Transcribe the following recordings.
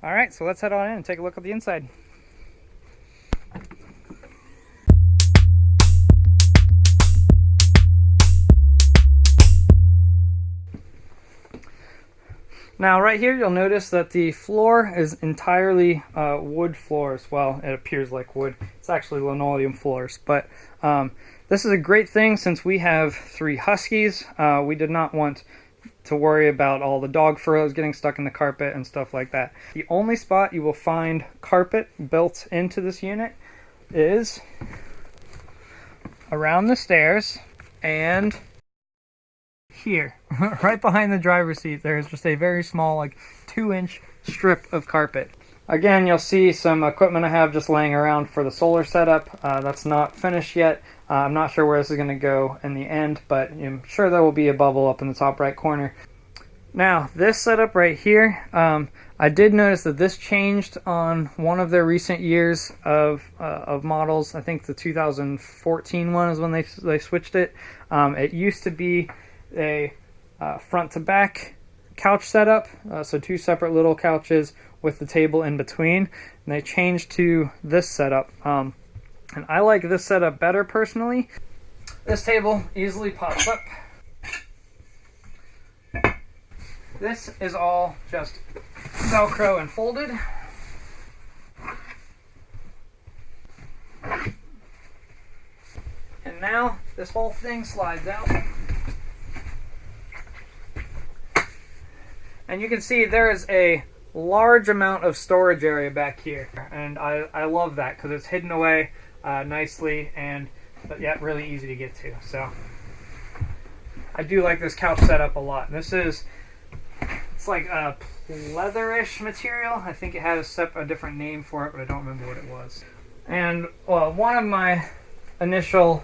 All right, so let's head on in and take a look at the inside. Now right here you'll notice that the floor is entirely wood floors. Well, it appears like wood. It's actually linoleum floors, but this is a great thing since we have 3 huskies. We did not want to worry about all the dog furrows getting stuck in the carpet and stuff like that. The only spot you will find carpet built into this unit is around the stairs and here, right behind the driver's seat. There's just a very small, like 2-inch strip of carpet. Again, you'll see some equipment I have just laying around for the solar setup. That's not finished yet. I'm not sure where this is going to go in the end, but I'm sure there will be a bubble up in the top right corner. Now, this setup right here, I did notice that this changed on one of their recent years of models. I think the 2014 one is when they switched it. It used to be a front to back couch setup, so 2 separate little couches with the table in between, and they changed to this setup, and I like this setup better personally. This table easily pops up. This is all just Velcro and folded. And now this whole thing slides out. And you can see there is a large amount of storage area back here, and I love that because it's hidden away nicely and but yet really easy to get to. So I do like this couch setup a lot. It's like a leatherish material. I think it had a different name for it, but I don't remember what it was. And one of my initial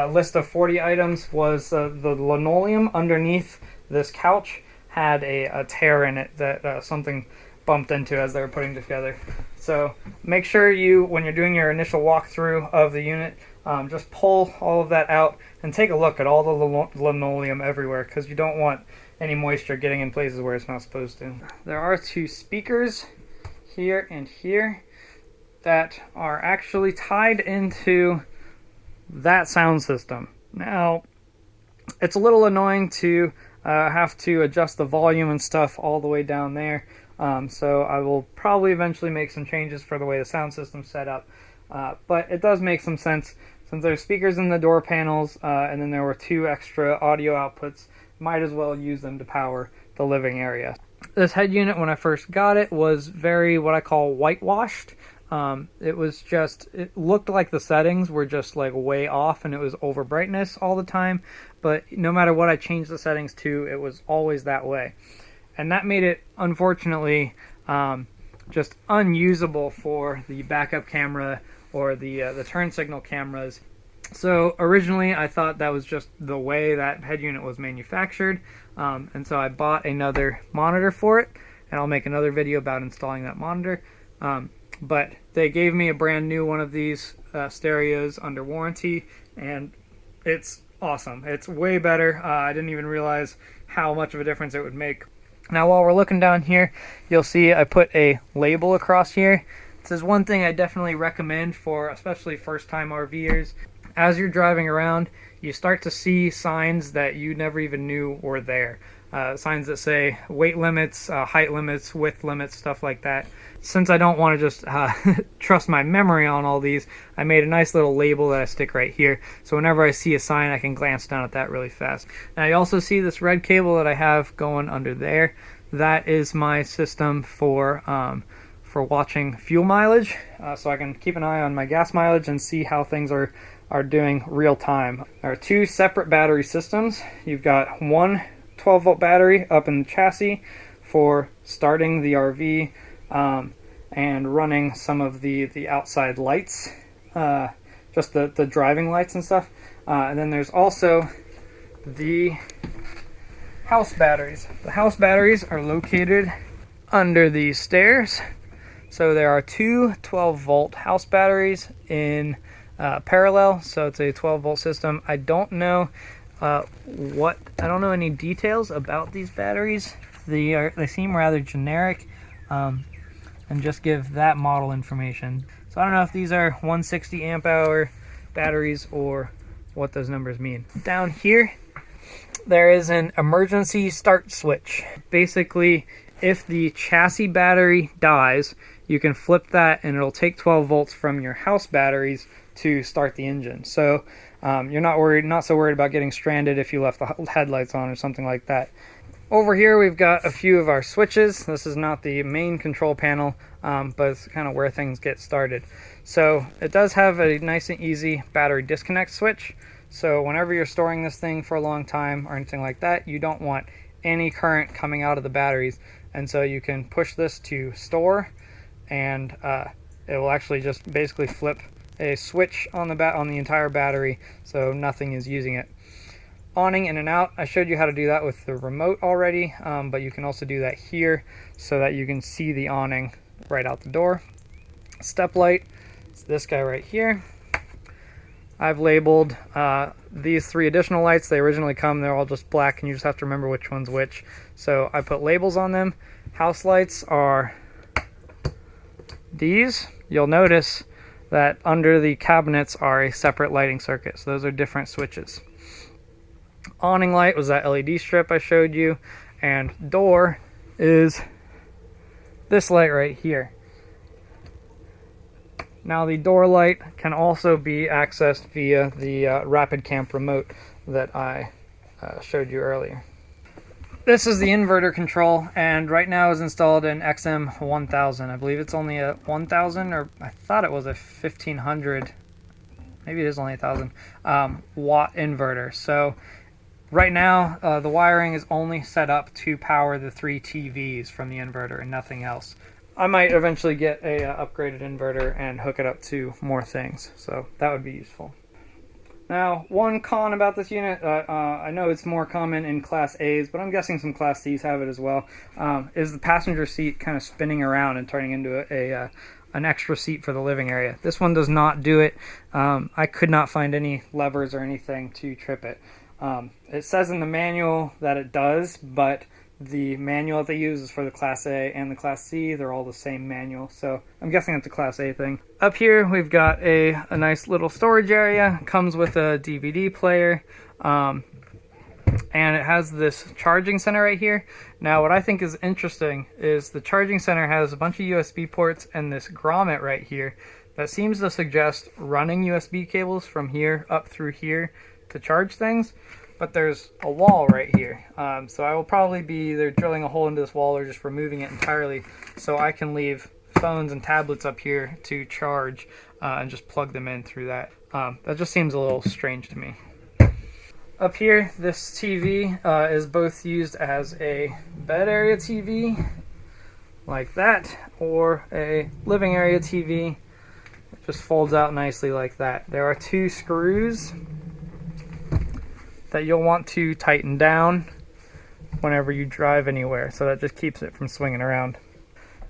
list of 40 items was the linoleum underneath this couch had a tear in it that something bumped into as they were putting together. So make sure when you're doing your initial walkthrough of the unit, just pull all of that out and take a look at all the linoleum everywhere, because you don't want any moisture getting in places where it's not supposed to. There are 2 speakers here and here that are actually tied into that sound system. Now, it's a little annoying to have to adjust the volume and stuff all the way down there, so I will probably eventually make some changes for the way the sound system's set up, but it does make some sense since there's speakers in the door panels, and then there were 2 extra audio outputs. Might as well use them to power the living area. This head unit, when I first got it, was very what I call whitewashed. It looked like the settings were just like way off and it was over brightness all the time, but no matter what I changed the settings to, it was always that way. And that made it, unfortunately, just unusable for the backup camera or the turn signal cameras. So originally I thought that was just the way that head unit was manufactured, and so I bought another monitor for it, and I'll make another video about installing that monitor. But they gave me a brand new one of these stereos under warranty, and it's awesome. It's way better. I didn't even realize how much of a difference it would make. Now while we're looking down here, you'll see I put a label across here. This is one thing I definitely recommend for especially first-time RVers. As you're driving around, you start to see signs that you never even knew were there. Signs that say weight limits, height limits, width limits, stuff like that. Since I don't want to just trust my memory on all these, I made a nice little label that I stick right here. So whenever I see a sign, I can glance down at that really fast. Now you also see this red cable that I have going under there. That is my system for watching fuel mileage, so I can keep an eye on my gas mileage and see how things are doing real time. There are 2 separate battery systems. You've got one 12-volt battery up in the chassis for starting the RV and running some of the outside lights, just the driving lights and stuff. And then there's also the house batteries. The house batteries are located under these stairs. So there are 2 12-volt house batteries in parallel, so it's a 12-volt system. I don't know any details about these batteries. They seem rather generic. and just give that model information. So I don't know if these are 160 amp hour batteries or what those numbers mean. Down here, there is an emergency start switch. Basically, if the chassis battery dies, you can flip that and it'll take 12 volts from your house batteries to start the engine. So you're not so worried about getting stranded if you left the headlights on or something like that. Over here we've got a few of our switches. This is not the main control panel, but it's kind of where things get started. So it does have a nice and easy battery disconnect switch. So whenever you're storing this thing for a long time or anything like that, you don't want any current coming out of the batteries. And so you can push this to store, and it will actually just basically flip a switch on the entire battery, so nothing is using it. Awning in and out, I showed you how to do that with the remote already, but you can also do that here so that you can see the awning right out the door. Step light, it's this guy right here. I've labeled these 3 additional lights. They originally come, they're all just black, and you just have to remember which one's which. So I put labels on them. House lights are these. You'll notice that under the cabinets are a separate lighting circuit, so those are different switches. Awning light was that LED strip I showed you, and door is this light right here. Now the door light can also be accessed via the Rapid Camp remote that I showed you earlier. This is the inverter control, and right now is installed in XM1000. I believe it's only a 1000, or I thought it was a 1500. Maybe it is only 1000 watt inverter. So right now the wiring is only set up to power the 3 TVs from the inverter and nothing else. I might eventually get a upgraded inverter and hook it up to more things, so that would be useful. Now, one con about this unit, I know it's more common in Class A's, but I'm guessing some Class C's have it as well, is the passenger seat kind of spinning around and turning into an extra seat for the living area. This one does not do it. I could not find any levers or anything to trip it. It says in the manual that it does, but the manual that they use is for the Class A and the Class C. They're all the same manual, so I'm guessing it's a Class A thing. Up here we've got a nice little storage area. Comes with a DVD player, and it has this charging center right here. Now what I think is interesting is the charging center has a bunch of USB ports and this grommet right here that seems to suggest running USB cables from here up through here to charge things. But there's a wall right here, so I will probably be either drilling a hole into this wall or just removing it entirely so I can leave phones and tablets up here to charge and just plug them in through that. That just seems a little strange to me. Up here, this TV is both used as a bed area TV, like that, or a living area TV. It just folds out nicely like that. There are 2 screws that you'll want to tighten down whenever you drive anywhere, so that just keeps it from swinging around.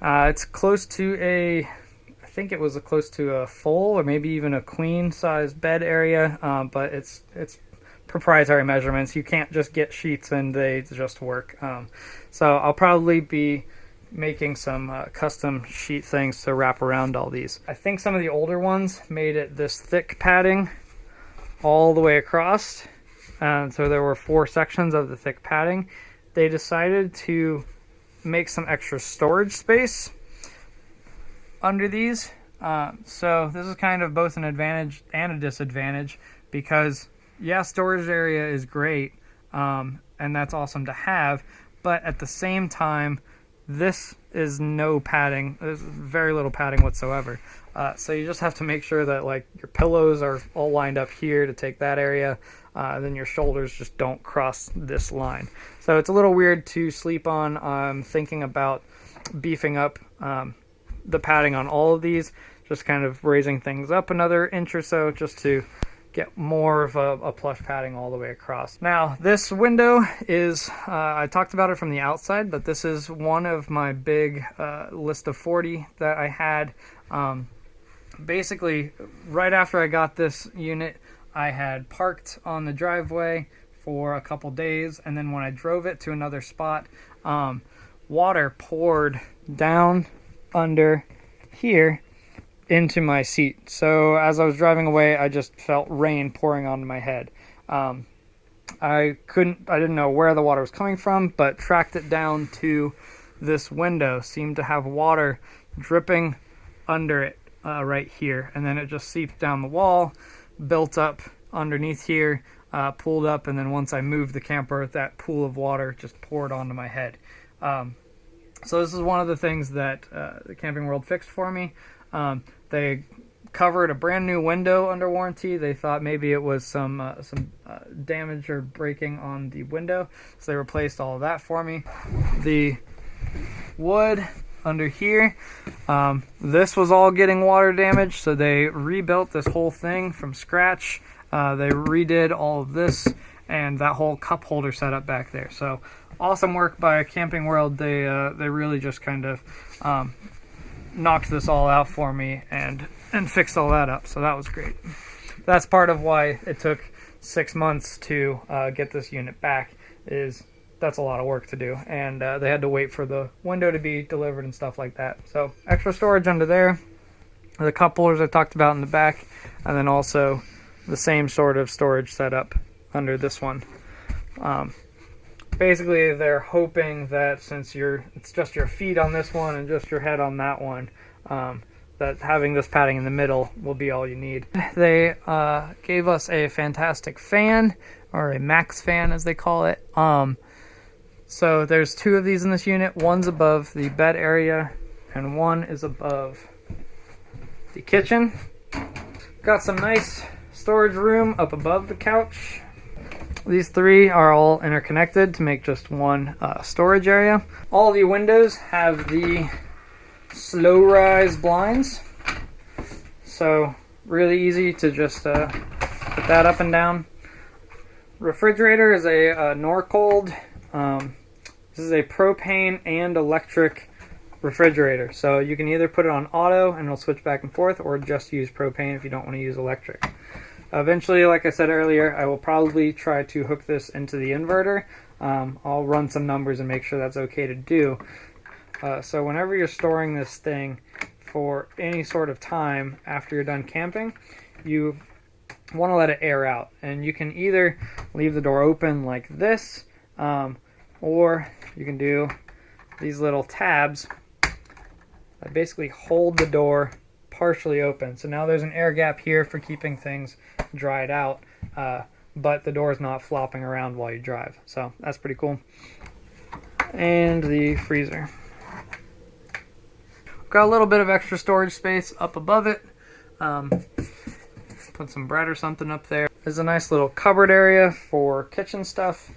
It's close to I think it was close to a full or maybe even a queen size bed area, but it's proprietary measurements. You can't just get sheets and they just work. So I'll probably be making some custom sheet things to wrap around all these. I think some of the older ones made it this thick padding all the way across. So there were 4 sections of the thick padding. They decided to make some extra storage space under these. So this is kind of both an advantage and a disadvantage because, yeah, storage area is great, and that's awesome to have, but at the same time, this is no padding. There's very little padding whatsoever. So you just have to make sure that like your pillows are all lined up here to take that area. Then your shoulders just don't cross this line. So it's a little weird to sleep on. I'm thinking about beefing up the padding on all of these, just kind of raising things up another inch or so just to get more of a plush padding all the way across. Now this window is, I talked about it from the outside, but this is one of my big list of 40 that I had. Basically, right after I got this unit, I had parked on the driveway for a couple days, and then when I drove it to another spot, water poured down under here into my seat. So as I was driving away, I just felt rain pouring onto my head. I didn't know where the water was coming from, but tracked it down to this window. Seemed to have water dripping under it right here, and then it just seeped down the wall, built up underneath here, pooled up, and then once I moved the camper, that pool of water just poured onto my head. So this is one of the things that the Camping World fixed for me. They covered a brand new window under warranty. They thought maybe it was some damage or breaking on the window, so they replaced all of that for me. The wood under here, this was all getting water damage, so they rebuilt this whole thing from scratch. They redid all of this and that whole cup holder setup back there. So awesome work by Camping World. They really just kind of knocked this all out for me and fixed all that up. So that was great. That's part of why it took 6 months to get this unit back. That's a lot of work to do, and they had to wait for the window to be delivered and stuff like that. So extra storage under there, the cup holders I talked about in the back, and then also the same sort of storage setup under this one. Basically, they're hoping that since it's just your feet on this one and just your head on that one, that having this padding in the middle will be all you need. They gave us a fantastic fan, or a max fan as they call it. So there's 2 of these in this unit. One's above the bed area and one is above the kitchen. Got some nice storage room up above the couch. These 3 are all interconnected to make just one storage area. All the windows have the slow rise blinds, so really easy to just put that up and down. Refrigerator is a Norcold. This is a propane and electric refrigerator, so you can either put it on auto and it'll switch back and forth, or just use propane if you don't want to use electric. Eventually, like I said earlier, I will probably try to hook this into the inverter. I'll run some numbers and make sure that's okay to do. So whenever you're storing this thing for any sort of time after you're done camping, you want to let it air out. And you can either leave the door open like this, or you can do these little tabs that basically hold the door partially open. So now there's an air gap here for keeping things dried out, but the door is not flopping around while you drive. So that's pretty cool. And the freezer. Got a little bit of extra storage space up above it. Put some bread or something up there. There's a nice little cupboard area for kitchen stuff.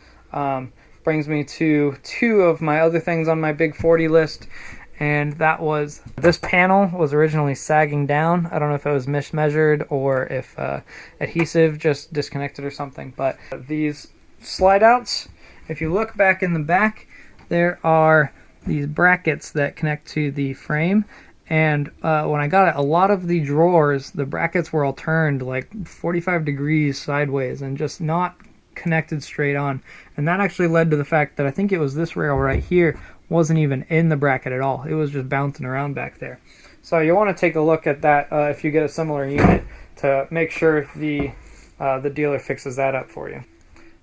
Brings me to 2 of my other things on my big 40 list, and that was, this panel was originally sagging down. I don't know if it was mismeasured or if adhesive just disconnected or something, but these slide outs, if you look back in the back, there are these brackets that connect to the frame, and when I got it, a lot of the drawers, the brackets were all turned like 45 degrees sideways and just not connected straight on, and that actually led to the fact that I think it was this rail right here wasn't even in the bracket at all. It was just bouncing around back there. So you want to take a look at that if you get a similar unit, to make sure the dealer fixes that up for you.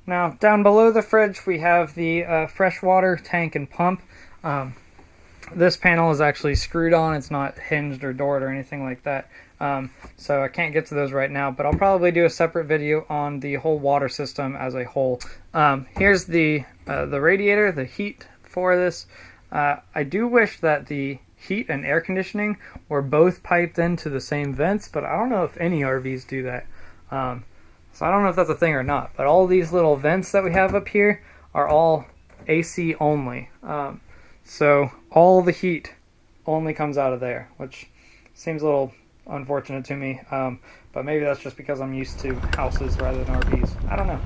Now down below the fridge we have the freshwater tank and pump. This panel is actually screwed on. It's not hinged or doored or anything like that. So I can't get to those right now, but I'll probably do a separate video on the whole water system as a whole. Here's the radiator, the heat for this. I do wish that the heat and air conditioning were both piped into the same vents, but I don't know if any RVs do that. So I don't know if that's a thing or not, but all these little vents that we have up here are all AC only. So all the heat only comes out of there, which seems a little unfortunate to me, but maybe that's just because I'm used to houses rather than RVs. I don't know.